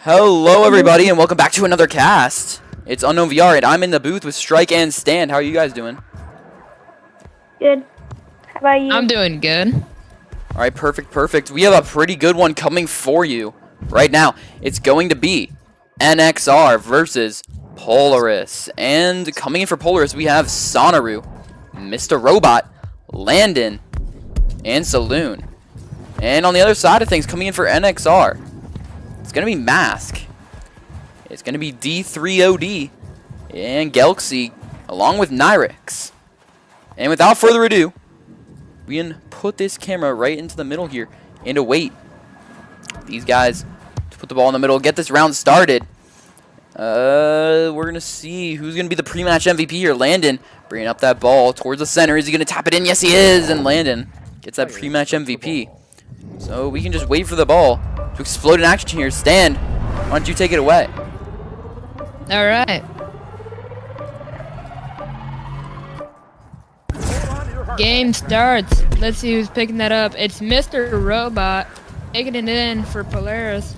Hello everybody and welcome back to another cast. It's Unknown VR and I'm in the booth with Strike and Stand. How are you guys doing? Good. How about you? I'm doing good. Alright, perfect. We have a pretty good one coming for you right now. It's going to be NXR versus Polaris. And coming in for Polaris we have Sonaru, Mr. Robot, Landon, and Saloon. And on the other side of things, coming in for NXR, it's going to be Mask. It's going to be D3OD and Galaxy along with Nyrix. And without further ado, we can put this camera right into the middle here and await these guys to put the ball in the middle, get this round started. We're going to see who's going to be the pre-match MVP here. Landon bringing up that ball towards the center. Is he going to tap it in? Yes, he is. And Landon gets that pre-match MVP. So we can just wait for the ball to explode in action here. Stand, why don't you take it away? All right. Game starts. Let's see who's picking that up. It's Mr. Robot taking it in for Polaris,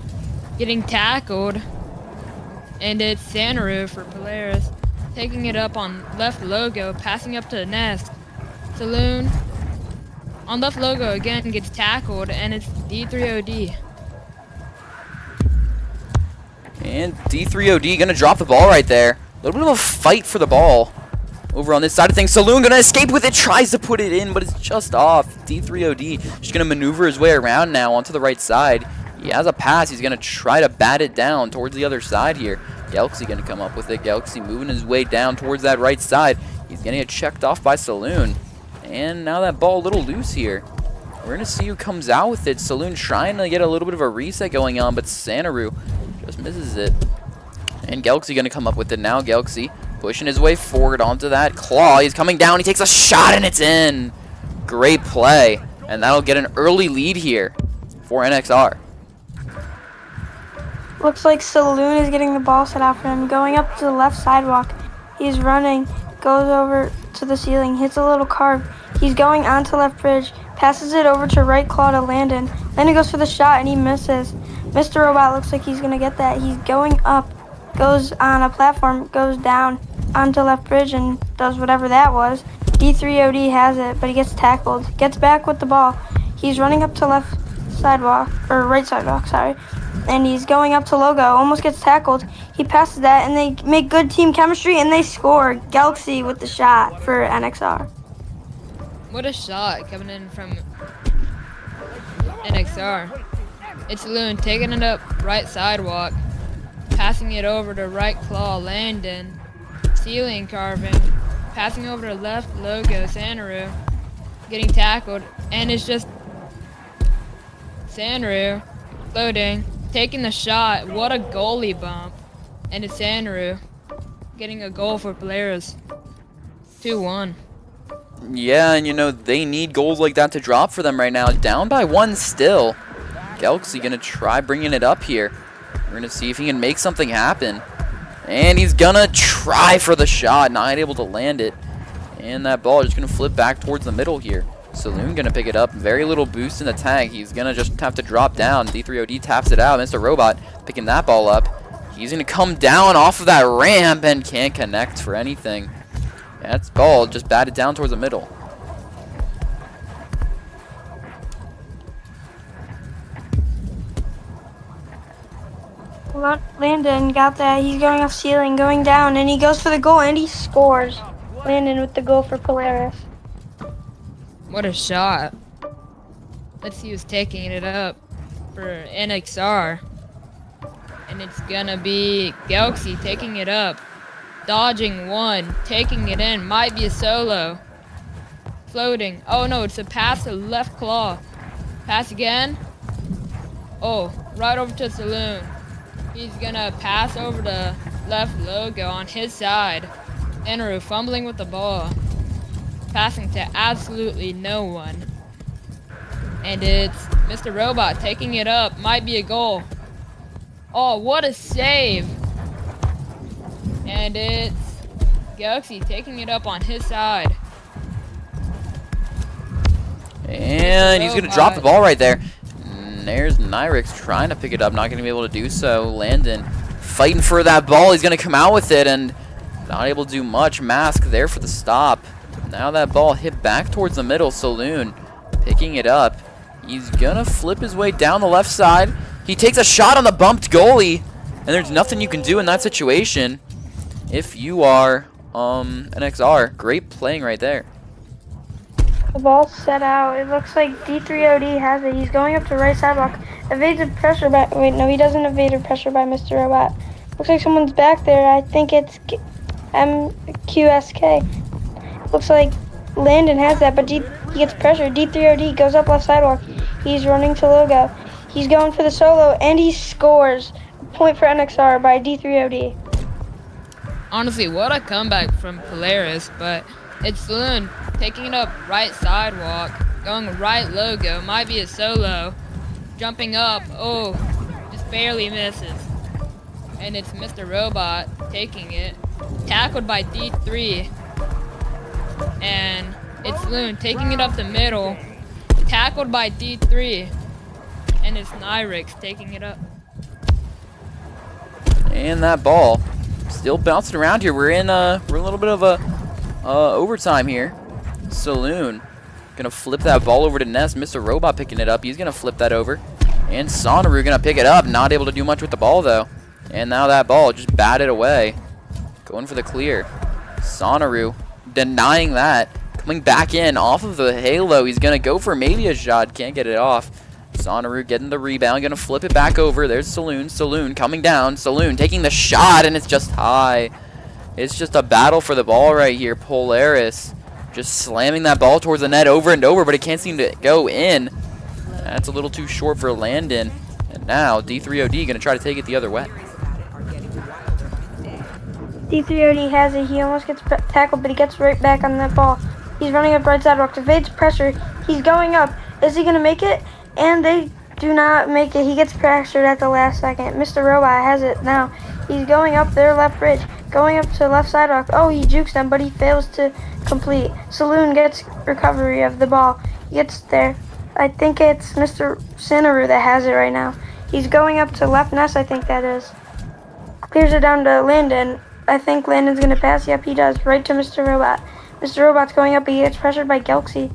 getting tackled. And it's Sonaru for Polaris, taking it up on left logo, passing up to the nest. Saloon on left logo again gets tackled, and it's D3OD. And D3OD gonna drop the ball right there. A little bit of a fight for the ball over on this side of things. Saloon gonna escape with it, tries to put it in, but it's just off. D3OD just gonna maneuver his way around now onto the right side. He has a pass. He's gonna try to bat it down towards the other side here. Galaxy gonna come up with it. Galaxy moving his way down towards that right side. He's gonna get checked off by Saloon. And now that ball a little loose here. We're gonna see who comes out with it. Saloon trying to get a little bit of a reset going on, but Sonaru just misses it. And Galaxy gonna come up with it now. Galaxy pushing his way forward onto that claw. He's coming down. He takes a shot and it's in. Great play. And that'll get an early lead here for NXR. Looks like Saloon is getting the ball set out for him. Going up to the left sidewalk. He's running. Goes over to the ceiling. Hits a little carve. He's going onto left bridge. Passes it over to right claw to Landon. Then he goes for the shot and he misses. Mr. Robot looks like he's going to get that. He's going up. Goes on a platform. Goes down onto left bridge and does whatever that was. D3OD has it, but he gets tackled. Gets back with the ball. He's running up to left sidewalk, or right sidewalk, sorry. And he's going up to logo. Almost gets tackled. He passes that and they make good team chemistry and they score. Galaxy with the shot for NXR. What a shot coming in from NXR. It's Saloon taking it up right sidewalk, passing it over to right claw Landon, ceiling carving, passing over to left logo Sonaru, getting tackled, and it's just Sonaru floating, taking the shot. What a goalie bump. And it's Sonaru getting a goal for Polaris. 2-1. Yeah, and you know, they need goals like that to drop for them right now. Down by one still. Galaxy gonna try bringing it up here. We're gonna see if he can make something happen. And he's gonna try for the shot, not able to land it. And that ball is just gonna flip back towards the middle here. Saloon gonna pick it up. Very little boost in the tank. He's gonna just have to drop down. D3OD taps it out. Mr. Robot picking that ball up. He's gonna come down off of that ramp and can't connect for anything. That's ball just batted down towards the middle. Landon got that. He's going off ceiling, going down, and he goes for the goal and he scores. Landon with the goal for Polaris. What a shot. Let's see who's taking it up for NXR. And it's gonna be Galaxy taking it up. Dodging one, taking it in, might be a solo. Floating. Oh no, it's a pass to left claw. Pass again. Oh, right over to Saloon. He's gonna pass over to left logo on his side. Sanru fumbling with the ball. Passing to absolutely no one. And it's Mr. Robot taking it up. Might be a goal. Oh, what a save. And it's Galaxy taking it up on his side. And he's going to drop the ball right there. And there's Nyrix trying to pick it up. Not going to be able to do so. Landon fighting for that ball. He's going to come out with it and not able to do much. Mask there for the stop. Now that ball hit back towards the middle. Saloon picking it up. He's going to flip his way down the left side. He takes a shot on the bumped goalie. And there's nothing you can do in that situation if you are NXR. Great playing right there. The ball's set out. It looks like D3OD has it. He's going up to right sidewalk. Evades a pressure by... Wait, no, he doesn't evade a pressure by Mr. Robot. Looks like someone's back there. I think it's MQSK. Looks like Landon has that, but he gets pressure. D3OD goes up left sidewalk. He's running to logo. He's going for the solo, and he scores. A point for NXR by D3OD. Honestly, what a comeback from Polaris, but it's Saloon taking it up right sidewalk, going right logo, might be a solo, jumping up, oh, just barely misses. And it's Mr. Robot taking it, tackled by D3, and it's Saloon taking it up the middle, tackled by D3, and it's Nyrix taking it up. And that ball still bouncing around here. We're in a little bit of a overtime here. Saloon gonna flip that ball over to Ness. Mr. Robot picking it up. He's gonna flip that over. And Sonaru gonna pick it up. Not able to do much with the ball though. And now that ball just batted away. Going for the clear. Sonaru denying that. Coming back in off of the halo. He's gonna go for maybe a shot. Can't get it off. Sonaru getting the rebound. Gonna flip it back over. There's Saloon. Saloon coming down. Saloon taking the shot, and it's just high. It's just a battle for the ball right here. Polaris just slamming that ball towards the net over and over, but it can't seem to go in. That's a little too short for Landon. And now D3OD going to try to take it the other way. D3OD has it. He almost gets tackled, but he gets right back on that ball. He's running up right sidewalk, evades pressure. He's going up. Is he going to make it? And they do not make it. He gets pressured at the last second. Mr. Robot has it now. He's going up their left bridge, going up to left sidewalk. Oh, he jukes them, but he fails to complete. Saloon gets recovery of the ball. He gets there. I think it's Mr. Sinaru that has it right now. He's going up to left nest, I think that is. Clears it down to Landon. I think Landon's going to pass. Yep, he does. Right to Mr. Robot. Mr. Robot's going up, but he gets pressured by Galaxy.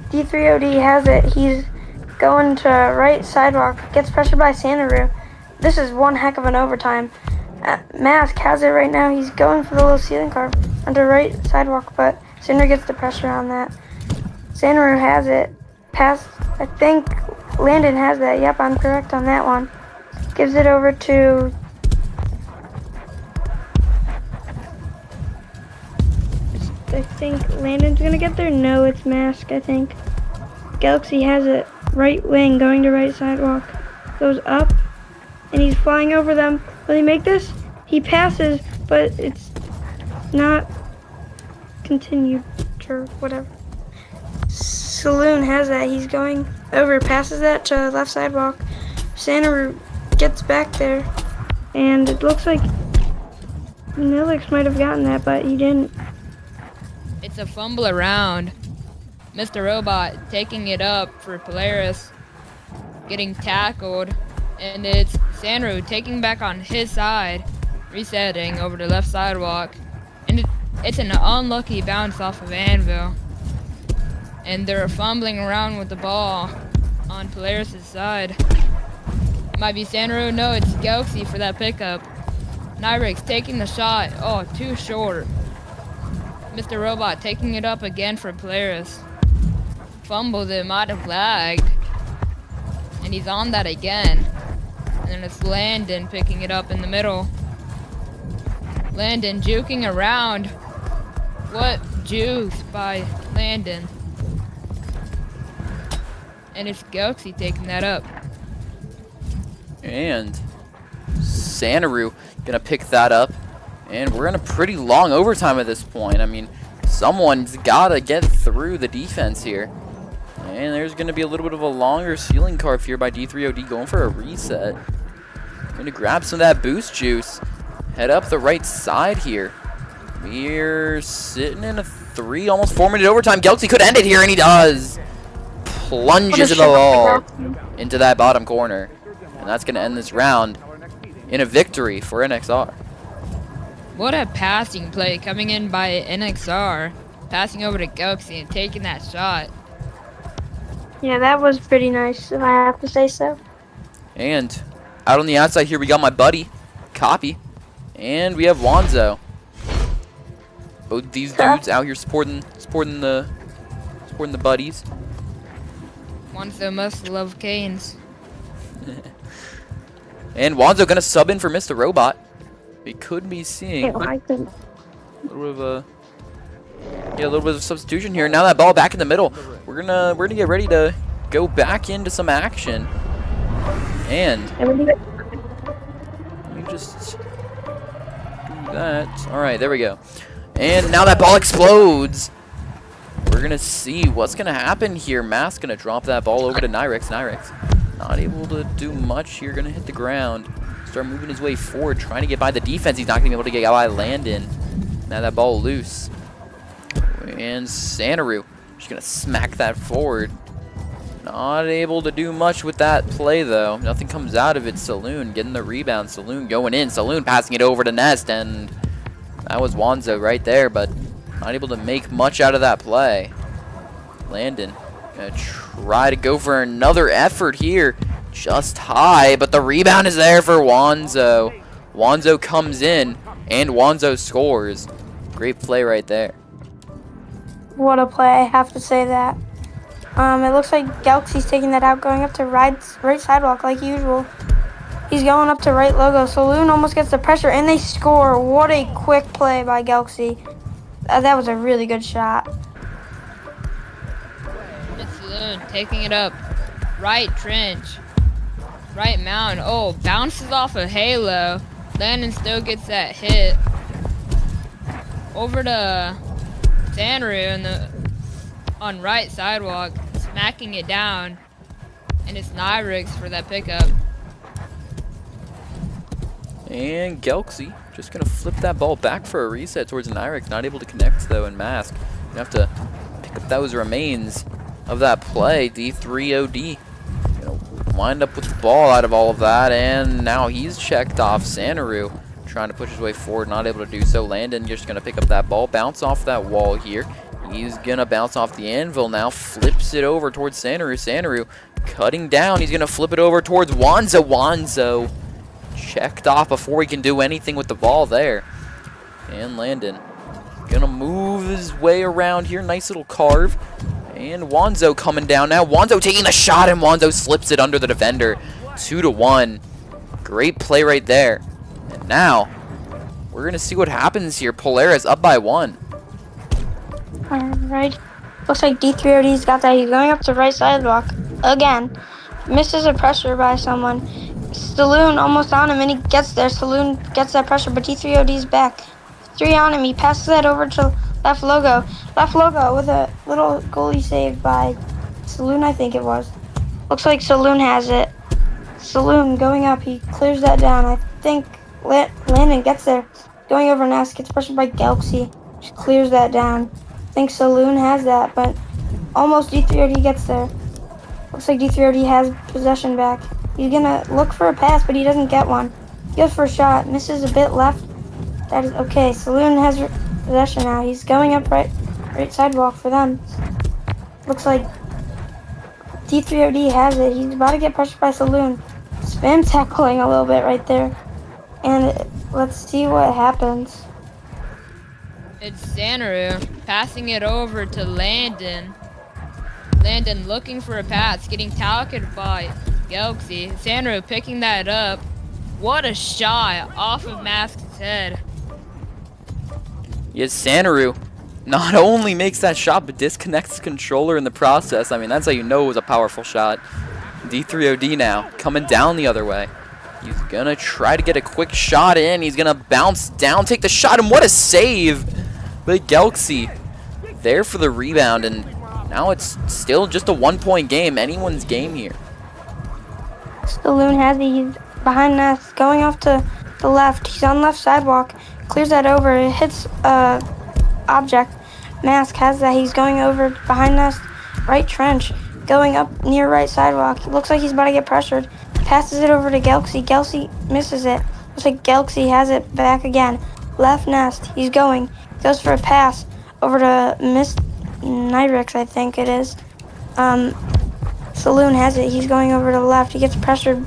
D3OD has it. He's going to right sidewalk. Gets pressured by Sanaru. This is one heck of an overtime. Mask has it right now. He's going for the little ceiling carve under right sidewalk, but Sanaru gets the pressure on that. Sanaru has it. Pass. I think Landon has that. Yep, I'm correct on that one. Gives it over to... I think Landon's going to get there. No, it's Mask, I think. Galaxy has it. Right wing, going to right sidewalk. Goes up, and he's flying over them. Will he make this? He passes, but it's not continued or whatever. Saloon has that. He's going over, passes that to left sidewalk. Sanaru gets back there, and it looks like Nilix might have gotten that, but he didn't. It's a fumble around. Mr. Robot taking it up for Polaris, getting tackled, and it's Sanru taking back on his side, resetting over the left sidewalk, and it's an unlucky bounce off of Anvil. And they're fumbling around with the ball on Polaris' side. Might be Sanru, no, it's Galaxy for that pickup. Nyrix taking the shot, oh, too short. Mr. Robot taking it up again for Polaris. Fumbled it, might have lagged. And he's on that again. And then it's Landon picking it up in the middle. Landon juking around. What juice by Landon. And it's Galaxy taking that up. And Sanaru Gonna pick that up. And we're in a pretty long overtime at this point. I mean, someone's gotta get through the defense here. And there's gonna be a little bit of a longer ceiling carve here by D3OD going for a reset. Gonna grab some of that boost juice. Head up the right side here. We're sitting in a 3, almost 4-minute overtime. Galaxy could end it here, and he does. Plunges the ball into that bottom corner. And that's going to end this round in a victory for NXR. What a passing play coming in by NXR. Passing over to Galaxy and taking that shot. Yeah, that was pretty nice, if I have to say so. And out on the outside here, we got my buddy, Copy. And we have Wanzo. Both these dudes out here supporting the buddies. Wanzo must love canes. And Wanzo gonna sub in for Mr. Robot. We could be seeing a little bit of substitution here. Now that ball back in the middle. We're gonna get ready to go back into some action. And let me just do that. All right, there we go. And now that ball explodes. We're gonna see what's gonna happen here. Mask's gonna drop that ball over to Nyrex. Nyrex not able to do much here. Gonna hit the ground. Start moving his way forward, trying to get by the defense. He's not gonna be able to get by Landon. Now that ball loose. And Santaru just gonna smack that forward. Not able to do much with that play though. Nothing comes out of it. Saloon getting the rebound. Saloon going in. Saloon passing it over to Nest, and that was Wanzo right there, but not able to make much out of that play. Landon gonna try to go for another effort here. Just high, but the rebound is there for Wanzo. Wanzo comes in, and Wanzo scores. Great play right there. What a play, I have to say that. It looks like Galaxy's taking that out, going up to right sidewalk like usual. He's going up to right logo. Saloon almost gets the pressure, and they score. What a quick play by Galaxy. That was a really good shot. It's Saloon taking it up. Right trench. Right mound. Oh, bounces off of Halo. Landon still gets that hit. Over to Sanru on right sidewalk. Smacking it down. And it's Nyrix for that pickup. And Galaxy just going to flip that ball back for a reset towards Nyrix. Not able to connect, though, and Mask. You have to pick up those remains of that play. D3OD going to wind up with the ball out of all of that, and now he's checked off. Santaru trying to push his way forward, not able to do so. Landon just going to pick up that ball, bounce off that wall here. He's going to bounce off the anvil now, flips it over towards Santaru. Santaru cutting down. He's going to flip it over towards Wanzo. Wanzo checked off before he can do anything with the ball there. And Landon gonna move his way around here. Nice little carve. And Wanzo coming down now. Wanzo taking the shot, and Wanzo slips it under the defender. 2-1. Great play right there. And now we're gonna see what happens here. Polaris up by 1. Alright. Looks like D3OD's got that. He's going up to right sidewalk again. Misses a pressure by someone. Saloon almost on him, and he gets there. Saloon gets that pressure, but D3OD's back. 3 on him. He passes that over to left logo. Left logo with a little goalie save by Saloon, I think it was. Looks like Saloon has it. Saloon going up. He clears that down. I think Landon gets there. Going over Nast, gets pressured by Galaxy. Just clears that down. I think Saloon has that, but almost D3OD gets there. Looks like D3OD has possession back. He's gonna look for a pass, but he doesn't get one. He goes for a shot, misses a bit left. That is okay. Saloon has possession now. He's going up right sidewalk for them. Looks like D3OD has it. He's about to get pressured by Saloon. Spam tackling a little bit right there. And let's see what happens. It's Santaru passing it over to Landon. Landon looking for a pass, getting tackled by Galaxy. Santaru picking that up. What a shot off of Mask's head. Yes, Santaru not only makes that shot, but disconnects the controller in the process. I mean, that's how you know it was a powerful shot. D3OD now coming down the other way. He's gonna try to get a quick shot in. He's gonna bounce down, take the shot, and what a save! But Galaxy there for the rebound, and now it's still just a 1-point game. Anyone's game here. Saloon has it. He's behind us, going off to the left. He's on left sidewalk. Clears that over. It hits object. Mask has that. He's going over behind us, right trench. Going up near right sidewalk. It looks like he's about to get pressured. Passes it over to Galaxy. Galaxy misses it. Looks like Galaxy has it back again. Left nest. He's going. Goes for a pass over to Miss Nyrix, I think it is. Saloon has it. He's going over to the left. He gets pressured.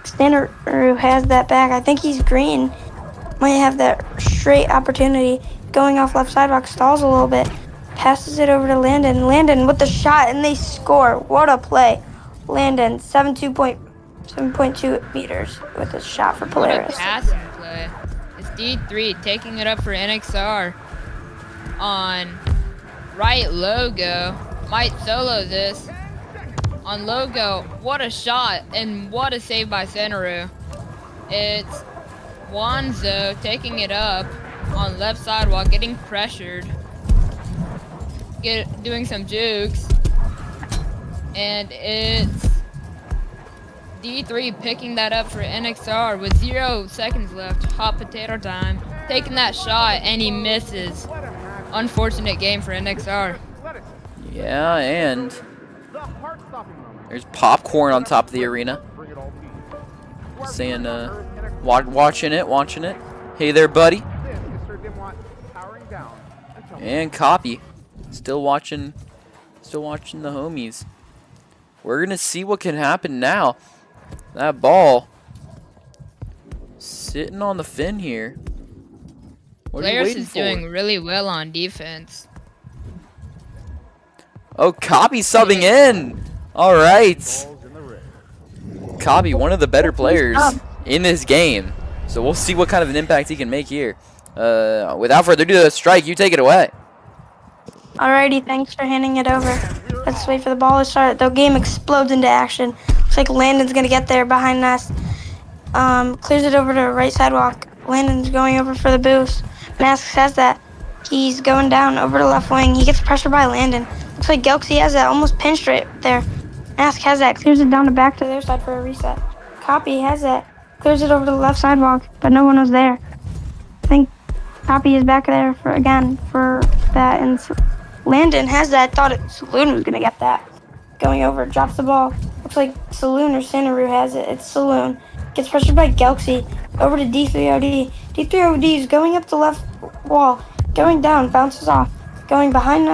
Standard has that back. I think he's green. Might have that straight opportunity. Going off left sidewalk. Stalls a little bit. Passes it over to Landon. Landon with the shot, and they score. What a play. Landon, 7.2 meters with a shot for Polaris. What a passing play. It's D3 taking it up for NXR on right logo. Might solo this. On logo, what a shot and what a save by Senaru. It's Wanzo taking it up on left sidewalk, getting pressured. Doing some jukes. And it's D3 picking that up for NXR with 0 seconds left. Hot potato time. Taking that shot and he misses. Unfortunate game for NXR. Yeah, and there's popcorn on top of the arena. Saying, watching it. Hey there, buddy. And Copy. Still watching the homies. We're gonna see what can happen now. That ball sitting on the fin here. What are you Polaris waiting is for? doing really well on defense. Oh, Copy subbing in. All right. Copy, one of the better players in this game. So we'll see what kind of an impact he can make here. Without further ado, Strike, you take it away. Alrighty, thanks for handing it over. Let's wait for the ball to start. The game explodes into action. Looks like Landon's gonna get there behind us. Clears it over to right sidewalk. Landon's going over for the boost. Masks has that. He's going down over to left wing. He gets pressured by Landon. Looks like Galaxy has that, almost pinched right there. Mask has that, clears it down to back to their side for a reset. Copy has that, clears it over to the left sidewalk, but no one was there. I think Copy is back there for that, and Landon has that. Thought Saloon was gonna get that. Going over, drops the ball. Looks like Saloon or Sanaru has it. It's Saloon. Gets pressured by Galaxy. Over to D3OD. D3OD is going up the left wall. Going down, bounces off. Going behind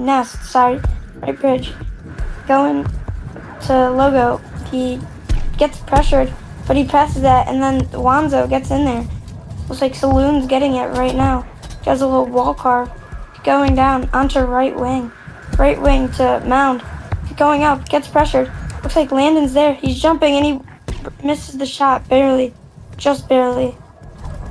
Nest, sorry. Right bridge. Going to Logo. He gets pressured, but he passes that, and then Wanzo gets in there. Looks like Saloon's getting it right now. Does a little wall carve. Going down onto right wing. Right wing to Mound. Going up, gets pressured. Looks like Landon's there. He's jumping and he misses the shot barely. Just barely.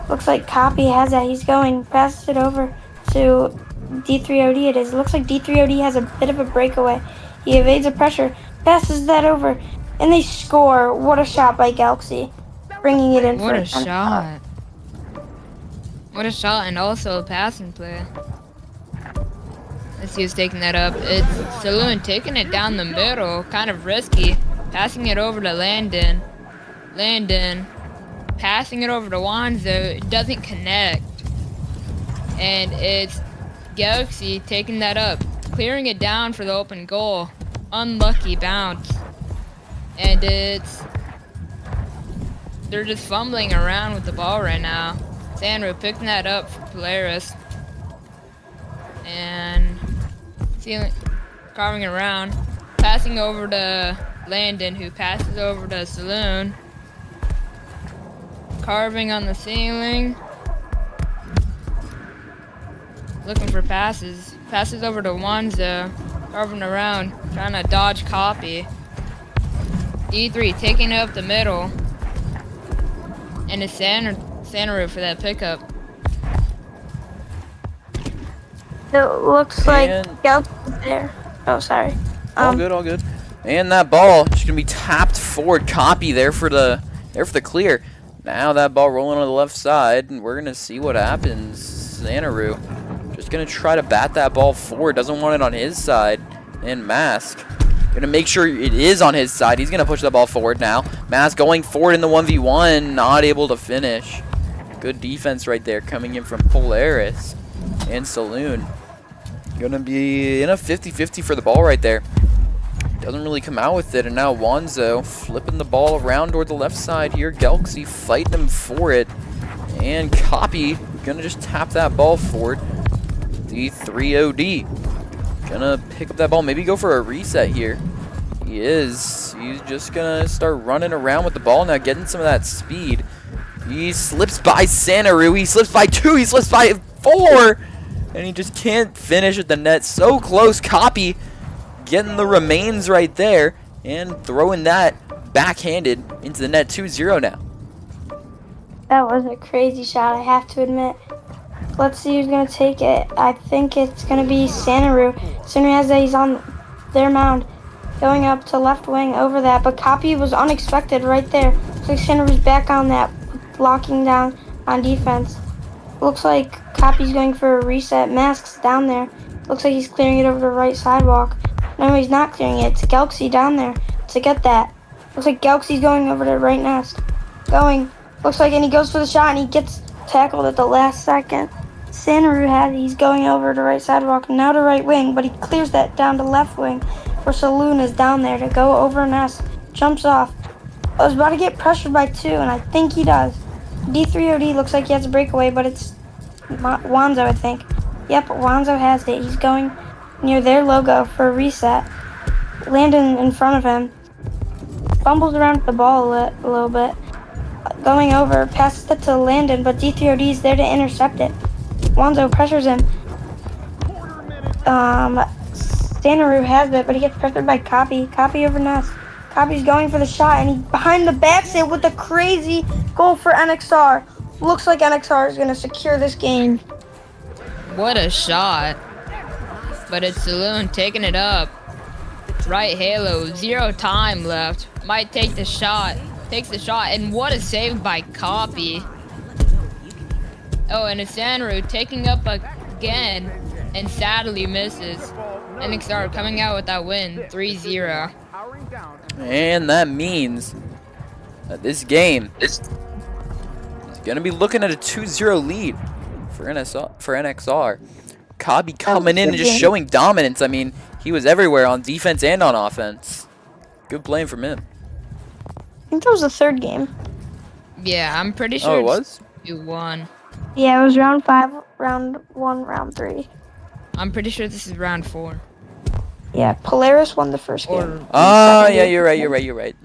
Looks like Copy has that. He's going. Passes it over to D3OD it is. Looks like D3OD has a bit of a breakaway. He evades the pressure. Passes that over. And they score. What a shot by Galaxy. Bringing it in. What a shot. What a shot, and also a passing play. Let's see who's taking that up. It's Saloon taking it down the middle. Kind of risky. Passing it over to Landon. Landon passing it over to Wanzo. It doesn't connect. And it's Galaxy taking that up. Clearing it down for the open goal. Unlucky bounce. And they're just fumbling around with the ball right now. Sandro picking that up for Polaris. And carving around. Passing over to Landon, who passes over to Saloon. Carving on the ceiling. Looking for passes. Passes over to Wanzo. Carving around. Trying to dodge Copy. D3 taking it up the middle. And it's Sanaru for that pickup. It looks like Galaxy's there. Oh, sorry. All good. And that ball just gonna be tapped forward. Copy there for the clear. Now that ball rolling on the left side, and we're gonna see what happens. Xanaru just gonna try to bat that ball forward. Doesn't want it on his side. And Mask gonna make sure it is on his side. He's gonna push the ball forward now. Mask going forward in the 1v1, not able to finish. Good defense right there coming in from Polaris and Saloon. Gonna be in a 50-50 for the ball right there. Doesn't really come out with it, and now Wanzo flipping the ball around toward the left side here. Galaxy fighting him for it, and Copy gonna just tap that ball forward. The 3OD gonna pick up that ball, maybe go for a reset here. He is. He's just gonna start running around with the ball now, getting some of that speed. He slips by Xanaru, he slips by 2, he slips by 4, and he just can't finish at the net. So close. Copy getting the remains right there and throwing that backhanded into the net. 2-0 now. That was a crazy shot, I have to admit. Let's see who's going to take it. I think it's going to be Xanaru. Xanaru has that. He's on their mound. Going up to left wing over that. But Copy was unexpected right there. Looks like Xanaru's back on that, blocking down on defense. Looks like Copy's going for a reset. Mask's down there. Looks like he's clearing it over the right sidewalk. No, he's not clearing it. It's Galaxy down there to get that. Looks like Galaxy's going over to the right nest. Going. Looks like, and he goes for the shot, and he gets tackled at the last second. Xanaru had it. He's going over to right sidewalk, now to right wing, but he clears that down to left wing, where Saloon is down there to go over nest. Jumps off. I was about to get pressured by 2, and I think he does. D3OD looks like he has a breakaway, but it's Wanzo, I think. Yep, Wanzo has it. He's going near their logo for a reset. Landon in front of him. Fumbles around with the ball a little bit. Going over, passes it to Landon, but D3OD is there to intercept it. Wanzo pressures him. Xanaru has it, but he gets pressured by Copy. Copy over Ness. Copy's going for the shot, and he behind the backs it with a crazy goal for NXR. Looks like NXR is going to secure this game. What a shot. But it's Saloon taking it up. Right halo, 0 time left. Might take the shot. Takes the shot, and what a save by Copy. Oh, and it's Xanaru taking up again, and sadly misses. NXR coming out with that win, 3-0. And that means that this game is going to be looking at a 2-0 lead for NXR. Copy coming in and just showing dominance. I mean, he was everywhere on defense and on offense. Good playing from him. I think that was the 3rd game. Yeah, I'm pretty sure it was? You won. Yeah, it was round 5, round 1, round 3. I'm pretty sure this is round 4. Yeah, Polaris won the first game. Oh, yeah, you're right.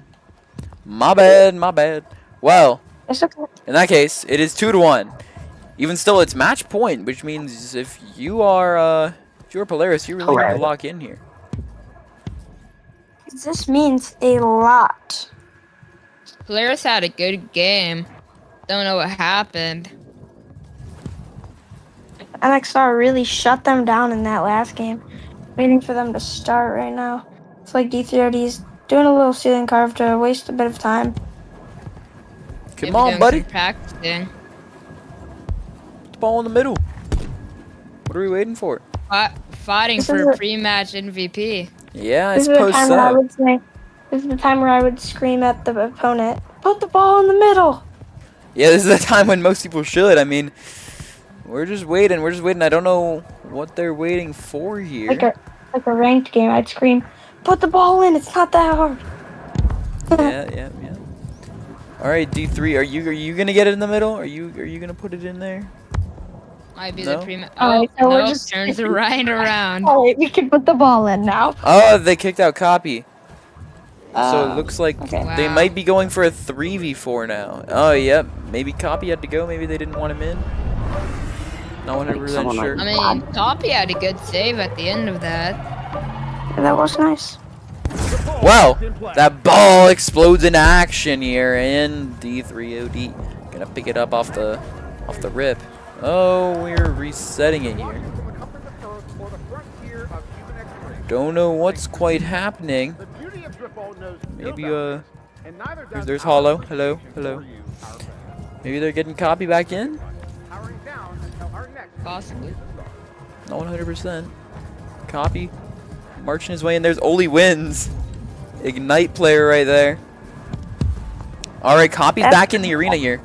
My bad. Well, It's okay. in that case, it is 2-1. Even still, it's match point, which means if you are Polaris, you really need to lock in here. This means a lot. Polaris had a good game. Don't know what happened. NXR really shut them down in that last game. Waiting for them to start right now. It's like D3OD's doing a little ceiling carve to waste a bit of time. Come on, buddy. Practicing. Put the ball in the middle. What are we waiting for? Fighting for a pre-match MVP. Yeah, I This suppose so. This is the time where I would scream at the opponent, "Put the ball in the middle!" Yeah, this is the time when most people should. I mean, we're just waiting. I don't know what they're waiting for here. Like a ranked game, I'd scream, "Put the ball in! It's not that hard." Yeah. All right, D3, are you gonna get it in the middle? Are you gonna put it in there? Might be No? the pre-match. Alright, so we're no, just- turns it right around. All right, we can put the ball in now. Oh, they kicked out Copy. So it looks like okay. they Wow. might be going for a 3v4 now. Oh, yep. Maybe Copy had to go. Maybe they didn't want him in. Not 100% sure. I mean, Copy had a good save at the end of that. Yeah, that was nice. Well, that ball explodes in action here, and D3OD gonna pick it up off the rip. Oh, we're resetting it here. Don't know what's quite happening. Maybe, there's Hollow. Hello, hello. Maybe they're getting Copy back in? Possibly. Not 100%. Copy marching his way in. There's Oli Wins. Ignite player right there. Alright, Copy's back in the arena here.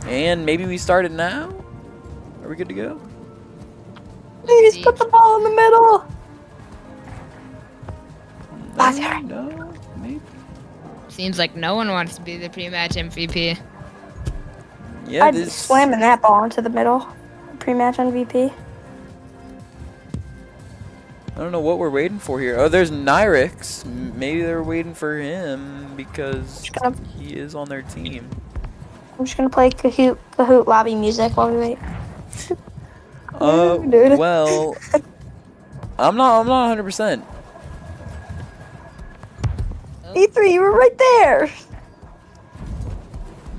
And maybe we started now? Are we good to go? Please put the ball in the middle. No, maybe. Seems like no one wants to be the pre-match MVP. Yeah, I'd be slamming that ball into the middle. Pre-match MVP. I don't know what we're waiting for here. Oh, there's Nyrix. Maybe they're waiting for him because he is on their team. I'm just gonna play Kahoot lobby music while we wait. Well, I'm not 100%. E3, you were right there.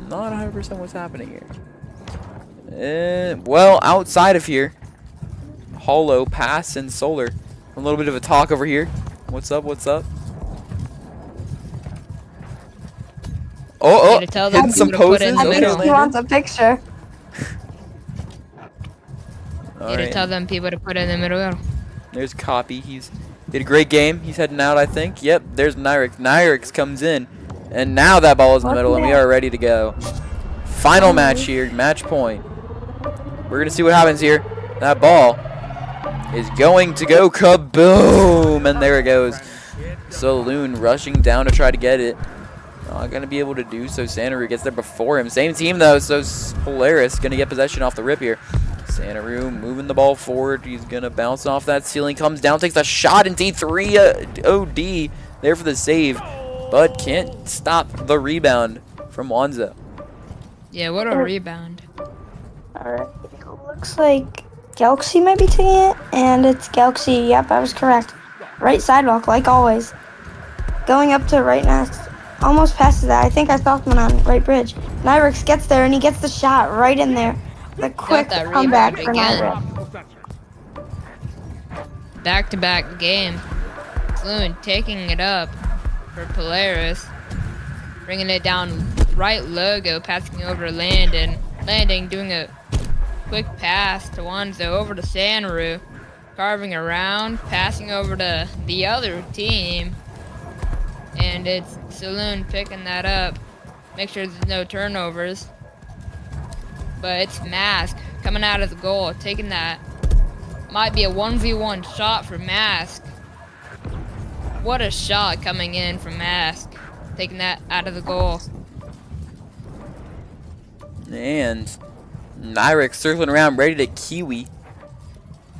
Not 100% what's happening here. Well, outside of here, Hollow, Pass, and Solar. A little bit of a talk over here. What's up? What's up? Oh, hitting some poses. I think he wants a picture. You to tell them people to put in the middle. There's Copy. He's did a great game. He's heading out, I think. Yep, there's Nyrix. Nyrix comes in. And now that ball is in the middle, and we are ready to go. Final match here. Match point. We're going to see what happens here. That ball is going to go kaboom. And there it goes. Saloon rushing down to try to get it. Not going to be able to do so. Santaru gets there before him. Same team, though, so Polaris going to get possession off the rip here. Santaru moving the ball forward. He's going to bounce off that ceiling. Comes down, takes a shot, and D3 OD there for the save. But can't stop the rebound from Wanzo. Yeah, what a rebound. Alright, looks like Galaxy might be taking it, and it's Galaxy. Yep, I was correct. Right sidewalk, like always. Going up to right next. Almost passes that. I think I stopped one on right bridge. Nyrix gets there, and he gets the shot right in there. The quick comeback for Nyrix. Back-to-back game. Saloon taking it up for Polaris. Bringing it down right logo, passing over to Landon. Landing, doing a quick pass to Wanzo over to Santaru. Carving around, passing over to the other team. And it's Saloon picking that up. Make sure there's no turnovers. But it's Mask coming out of the goal, taking that. Might be a 1v1 shot for Mask. What a shot coming in from Mask. Taking that out of the goal. And Nyrix circling around, ready to Kiwi.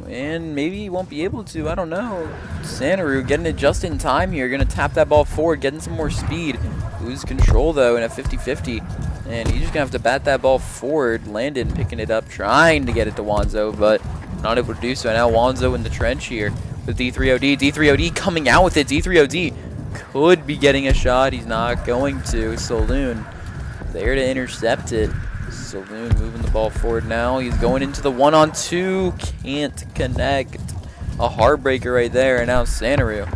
And maybe he won't be able to, I don't know. Santaru getting it just in time here. Going to tap that ball forward, getting some more speed. Lose control, though, in a 50-50. And he's just going to have to bat that ball forward. Landon picking it up, trying to get it to Wanzo, but not able to do so. Now Wanzo in the trench here with D3OD. D3OD coming out with it. D3OD could be getting a shot. He's not going to. Saloon there to intercept it. Saloon moving the ball forward now. He's going into the 1-on-2. Can't connect. A heartbreaker right there. And now Santaru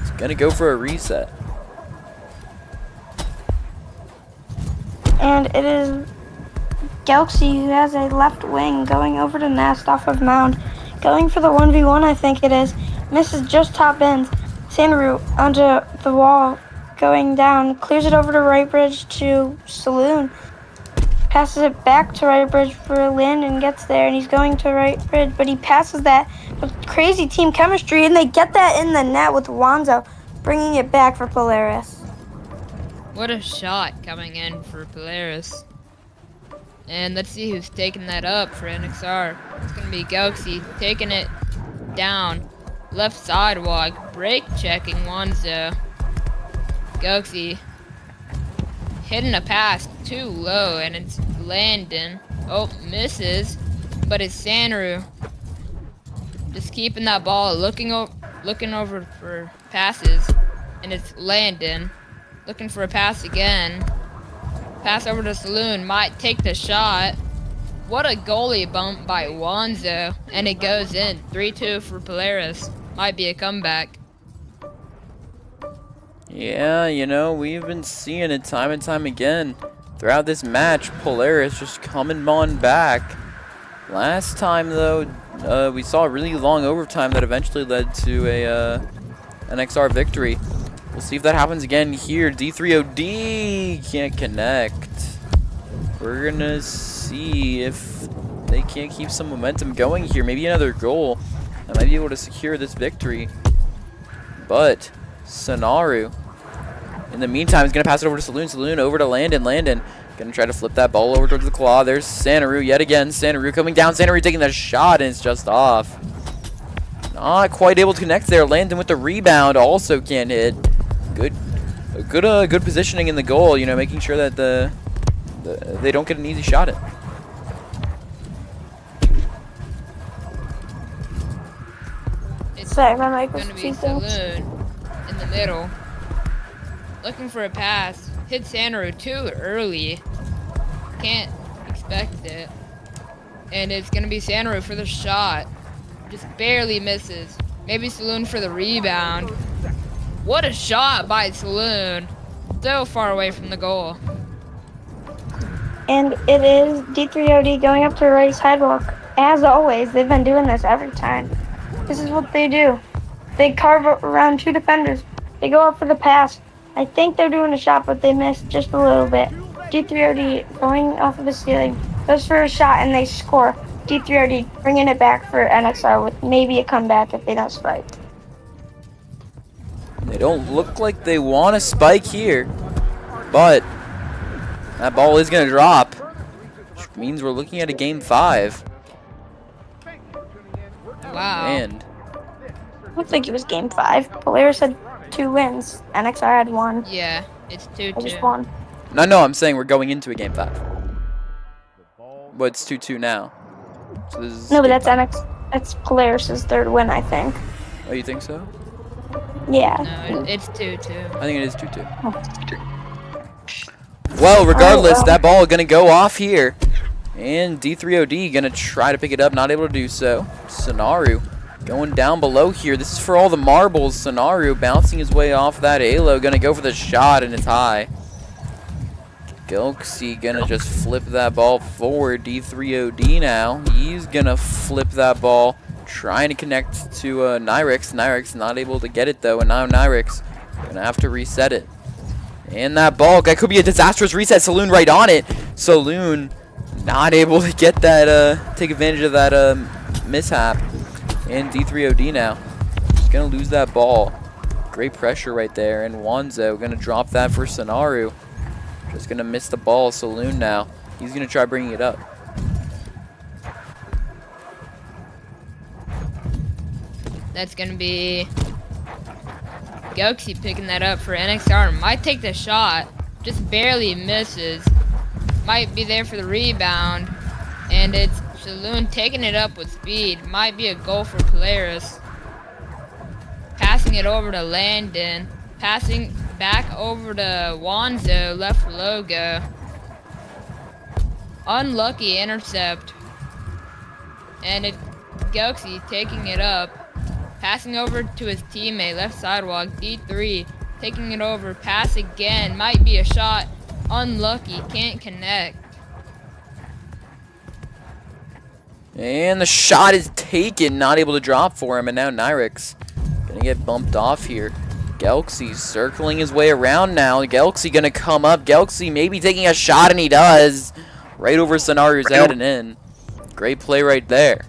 is going to go for a reset. And it is Galaxy who has a left wing going over to Nest off of Mound. Going for the 1v1, I think it is. Misses just top ends. Santaru onto the wall, going down. Clears it over to right bridge to Saloon. Passes it back to right bridge for Landon, gets there, and he's going to right bridge, but he passes that with crazy team chemistry, and they get that in the net with Wanzo, bringing it back for Polaris. What a shot coming in for Polaris. And let's see who's taking that up for NXR. It's going to be Galaxy taking it down. Left sidewalk, break checking Wanzo. Galaxy hitting a pass too low, and it's Landon. Oh, misses, but it's Santaru. Just keeping that ball, looking over for passes, and it's Landon. Looking for a pass again. Pass over to Saloon, might take the shot. What a goalie bump by Wanzo, and it goes in. 3-2 for Polaris. Might be a comeback. Yeah, you know, we've been seeing it time and time again throughout this match. Polaris just coming on back. Last time, though, we saw a really long overtime that eventually led to a NXR victory. We'll see if that happens again here. D3OD can't connect. We're going to see if they can't keep some momentum going here. Maybe another goal that might be able to secure this victory. But Sonaru, in the meantime, is going to pass it over to Saloon. Saloon over to Landon. Landon going to try to flip that ball over towards the claw. There's Sonaru yet again. Sonaru coming down. Sonaru taking the shot, and it's just off. Not quite able to connect there. Landon with the rebound also can't hit. Good positioning in the goal. You know, making sure that they don't get an easy shot at. It's Sorry, my mic was going to too be Saloon in the middle, looking for a pass. Hit Sonaru too early. Can't expect it. And it's going to be Sonaru for the shot. Just barely misses. Maybe Saloon for the rebound. What a shot by Saloon. So far away from the goal. And it is D3OD going up to the right sidewalk. As always, they've been doing this every time. This is what they do. They carve around two defenders. They go up for the pass. I think they're doing a shot, but they missed just a little bit. D3OD going off of the ceiling. Goes for a shot, and they score. D3OD bringing it back for NXR with maybe a comeback if they don't spike. They don't look like they want to spike here, but that ball is going to drop, which means we're looking at a game 5. Wow. And I don't think it was game 5. Polaris had 2 wins. NXR had 1. Yeah, it's I just 2-2. won. no, I'm saying we're going into a game 5. But it's 2-2 now. So this is No, but game that's 5. That's Polaris' 3rd win, I think. Oh, you think so? Yeah. No, it's 2-2. I think it is 2-2. Well, regardless, well. that ball going to go off here. And D3OD going to try to pick it up, not able to do so. Sonaru going down below here. This is for all the marbles. Sonaru bouncing his way off that halo. Going to go for the shot, and it's high. Galaxy going to just flip that ball forward. D3OD now. He's going to flip that ball, trying to connect to Nyrix. Nyrix not able to get it, though, and now Nyrix going to have to reset it. And that ball, that could be a disastrous reset. Saloon right on it. Saloon not able to get that, take advantage of that mishap. And D3OD now just going to lose that ball. Great pressure right there. And Wanzo going to drop that for Sonaru. Just going to miss the ball. Saloon now. He's going to try bringing it up. That's going to be Galaxy picking that up for NXR. Might take the shot. Just barely misses. Might be there for the rebound. And it's Saloon taking it up with speed. Might be a goal for Polaris. Passing it over to Landon. Passing back over to Wanzo. Left for Logo. Unlucky intercept. And it Galaxy taking it up. Passing over to his teammate. Left sidewalk. D3 taking it over. Pass again. Might be a shot. Unlucky. Can't connect. And the shot is taken. Not able to drop for him. And now Nyrix going to get bumped off here. Galaxy circling his way around now. Galaxy going to come up. Galaxy maybe taking a shot, and he does. Right over Sonaru's head and in. Great play right there.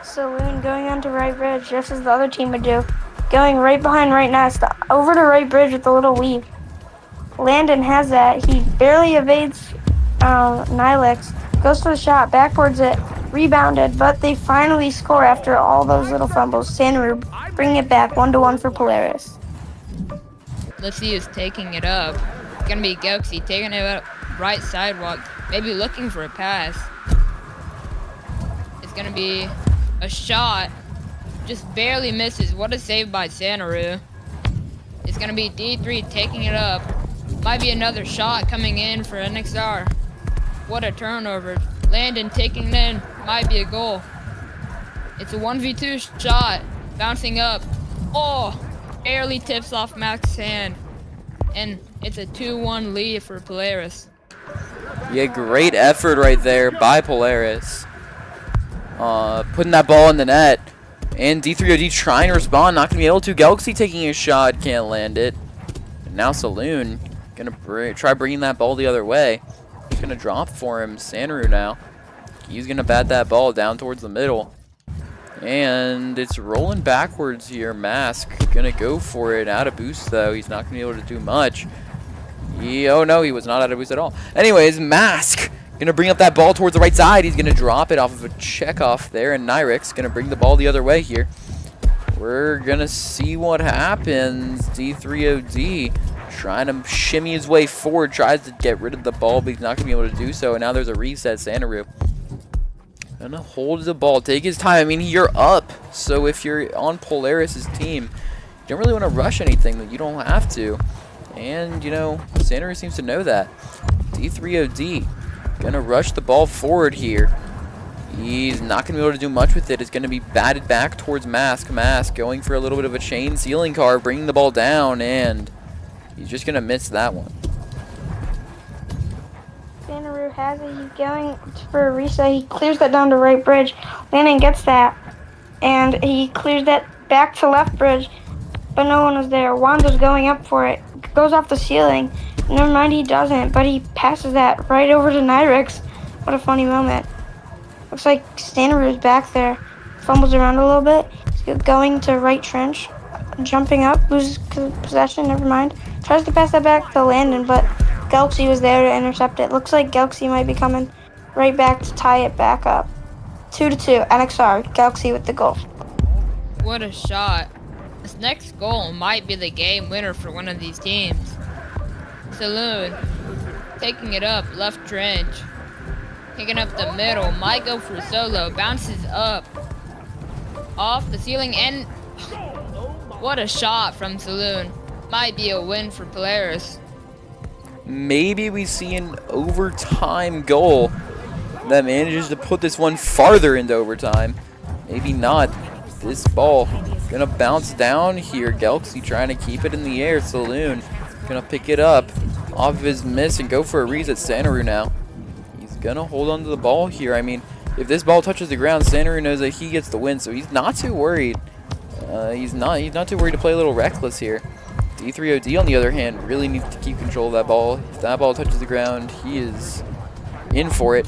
Saloon going onto right bridge, just as the other team would do. Going right behind right nest, over to right bridge with a little weave. Landon has that. He barely evades Nylix. Goes for the shot, backboards it, rebounded, but they finally score after all those little fumbles. Sanru bringing it back 1-1 for Polaris. Let's see who's taking it up. It's gonna be Galaxy taking it up right sidewalk, maybe looking for a pass. It's gonna be a shot, just barely misses. What a save by Sonaru. It's gonna be D3 taking it up. Might be another shot coming in for NXR. What a turnover. Landon taking it in. Might be a goal. It's a 1v2 shot. Bouncing up. Oh, barely tips off Max's hand. And it's a 2-1 lead for Polaris. Yeah, great effort right there by Polaris. Putting that ball in the net. And D3OD trying to respond, not going to be able to. Galaxy taking a shot, can't land it. And now Saloon going to try bringing that ball the other way. He's going to drop for him. Sanru now. He's going to bat that ball down towards the middle. And it's rolling backwards here. Mask going to go for it. Out of boost, though. He's not going to be able to do much. Oh, no, he was not out of boost at all. Anyways, Mask going to bring up that ball towards the right side. He's going to drop it off of a checkoff there. And Nyrix going to bring the ball the other way here. We're going to see what happens. D3OD trying to shimmy his way forward. Tries to get rid of the ball, but he's not going to be able to do so. And now there's a reset. Santaru gonna hold the ball, take his time. I mean, you're up, so if you're on Polaris's team, you don't really want to rush anything. That you don't have to, and you know, Santaru seems to know that. D3OD gonna rush the ball forward here. He's not gonna be able to do much with it. It's gonna be batted back towards Mask. Mask going for a little bit of a chain ceiling carve, bringing the ball down, and he's just gonna miss that one. Santaru has it. He's going for a reset. He clears that down to right bridge. Landon gets that, and he clears that back to left bridge, but no one was there. Wando's going up for it. Goes off the ceiling. Never mind, he doesn't, but he passes that right over to Nyrix. What a funny moment. Looks like Santaru's back there. Fumbles around a little bit. He's going to right trench. Jumping up. Loses possession. Never mind. Tries to pass that back to Landon, but Galaxy was there to intercept it. Looks like Galaxy might be coming right back to tie it back up. 2-2, NXR, Galaxy with the goal. What a shot. This next goal might be the game winner for one of these teams. Saloon taking it up, left trench. Picking up the middle, might go for solo, bounces up. Off the ceiling, and what a shot from Saloon. Might be a win for Polaris. Maybe we see an overtime goal that manages to put this one farther into overtime. Maybe not. This ball gonna bounce down here. Galaxy trying to keep it in the air. Saloon gonna pick it up off of his miss and go for a reset. Santaru now. He's gonna hold on to the ball here. I mean, if this ball touches the ground, Santaru knows that he gets the win, so he's not too worried. He's not too worried to play a little reckless here. D3OD, on the other hand, really needs to keep control of that ball. If that ball touches the ground, he is in for it.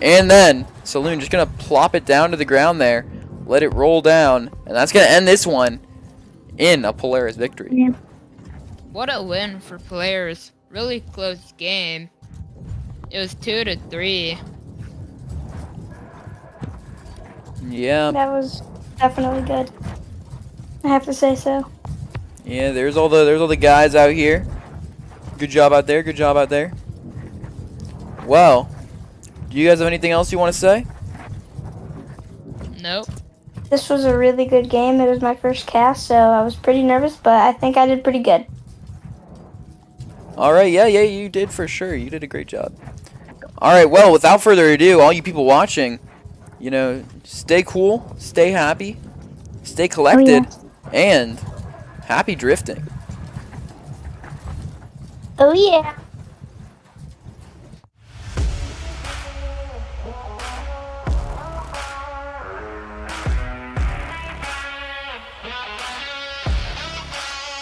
And then, Saloon just going to plop it down to the ground there, let it roll down, and that's going to end this one in a Polaris victory. Yeah. What a win for Polaris. Really close game. It was 2-3. Yeah. That was definitely good. I have to say so. Yeah, there's all the guys out here. Good job out there. Good job out there. Well, do you guys have anything else you want to say? Nope. This was a really good game. It was my first cast, so I was pretty nervous, but I think I did pretty good. All right, yeah, you did for sure. You did a great job. All right, well, without further ado, all you people watching, you know, stay cool, stay happy, stay collected, and happy drifting. Oh yeah.